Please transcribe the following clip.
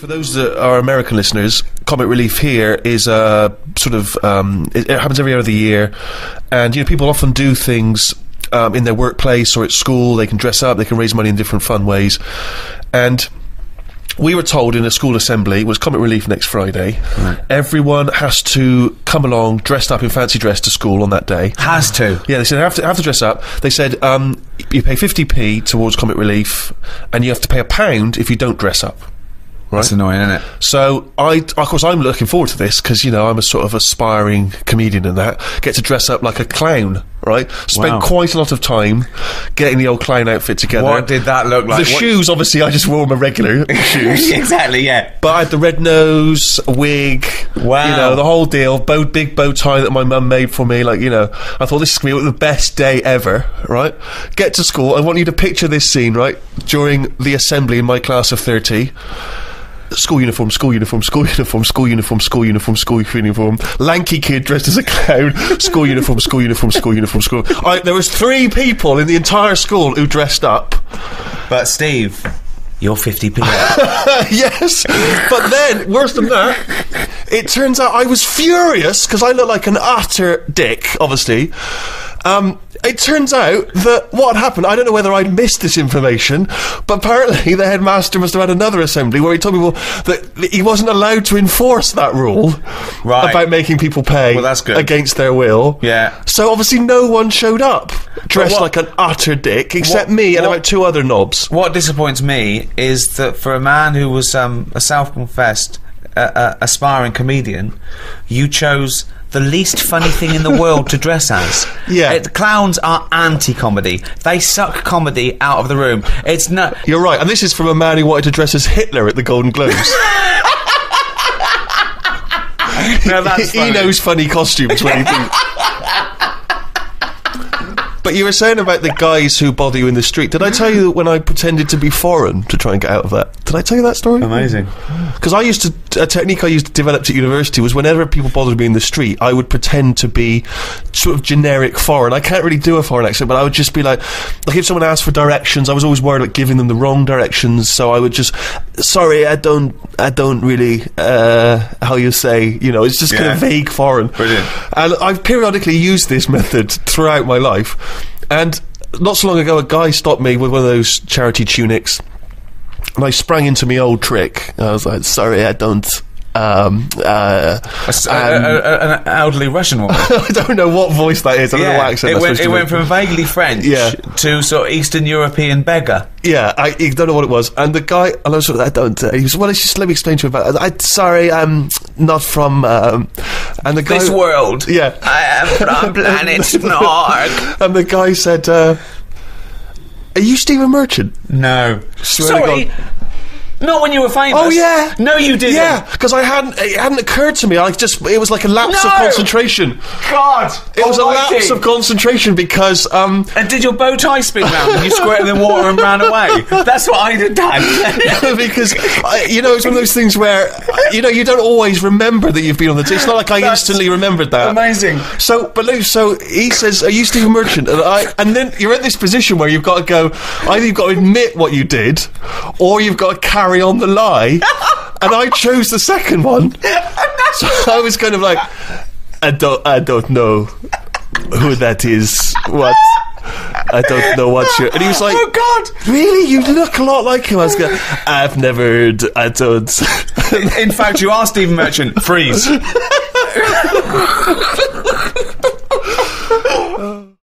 For those that are American listeners, Comic Relief here is a sort of it happens every other year, and people often do things in their workplace or at school. They can dress up, they can raise money in different fun ways, and we were told in a school assembly, it was Comic Relief next Friday, right. Everyone has to come along dressed up in fancy dress to school on that day. Has to? Yeah, they said have to dress up. They said you pay 50p towards Comic Relief, and you have to pay £1 if you don't dress up. Right? That's annoying, isn't it? So, of course, I'm looking forward to this because, I'm a sort of aspiring comedian and that. Get to dress up like a clown, right? Spent quite a lot of time getting the old clown outfit together. What did that look like? The shoes, obviously, I just wore my regular shoes. Exactly, yeah. But I had the red nose, a wig, the whole deal, big bow tie that my mum made for me. I thought this is going to be the best day ever, right? Get to school. I want you to picture this scene, right? During the assembly in my class of 30. School uniform, school uniform, school uniform, school uniform, school uniform, school uniform. Lanky kid dressed as a clown. School uniform, school uniform, school uniform, school. There was 3 people in the entire school who dressed up. But Steve, you're 50p. Yes, but then worse than that, it turns out I was furious because I looked like an utter dick. Obviously. It turns out that what happened, I don't know whether I'd missed this information, but apparently the headmaster must have had another assembly where he told people that he wasn't allowed to enforce that rule about making people pay against their will. Yeah. So obviously no one showed up dressed like an utter dick except me and about 2 other knobs. What disappoints me is that for a man who was a self-confessed aspiring comedian, you chose the least funny thing in the world to dress as. Yeah. Clowns are anti-comedy. They suck comedy out of the room. It's no... You're right, and this is from a man who wanted to dress as Hitler at the Golden Globes. No, that's funny. He knows funny costumes when he thinks... But you were saying about the guys who bother you in the street. Did I tell you that when I pretended to be foreign to try and get out of that? Did I tell you that story? Amazing. Because a technique I used to develop at university was whenever people bothered me in the street, I would pretend to be sort of generic foreign. I can't really do a foreign accent, but I would just be like if someone asked for directions, I was always worried about giving them the wrong directions, so I would just, sorry, I don't really, how you say, it's just kind of vague foreign. Brilliant. And I've periodically used this method throughout my life. And not so long ago, a guy stopped me with one of those charity tunics, and I sprang into my old trick. I was like, sorry, I don't... an elderly Russian woman. I don't know what voice that is. I don't know what accent it went from vaguely French to sort of Eastern European beggar. Yeah, I don't know what it was. And the guy, and I was sort of, I don't. He was, well, just let me explain to you about it. Sorry, I'm not from. And the guy, this world. Yeah, I am from planet Snorg. And the guy said, "Are you Stephen Merchant?" No. Sorry. Not when you were famous. Oh yeah. No, you didn't. Yeah, because it hadn't occurred to me. It was like a lapse of concentration. God, it was a lapse of concentration because. And did your bow tie spin round and you squirted in the water and ran away? That's what I'd have done. Because it's one of those things where you don't always remember that you've been on the. It's not like I instantly remembered that. Amazing. So he says, "Are you Stephen Merchant?" And then you're in this position where you've got to go. Either you've got to admit what you did, or you've got to carry on the lie, and I chose the second one. So I was kind of like, I don't know who that is. What? I don't know what you're. And he was like, oh God, really? You look a lot like him. I was going, I've never heard. I don't. In fact, you are Stephen Merchant. Freeze.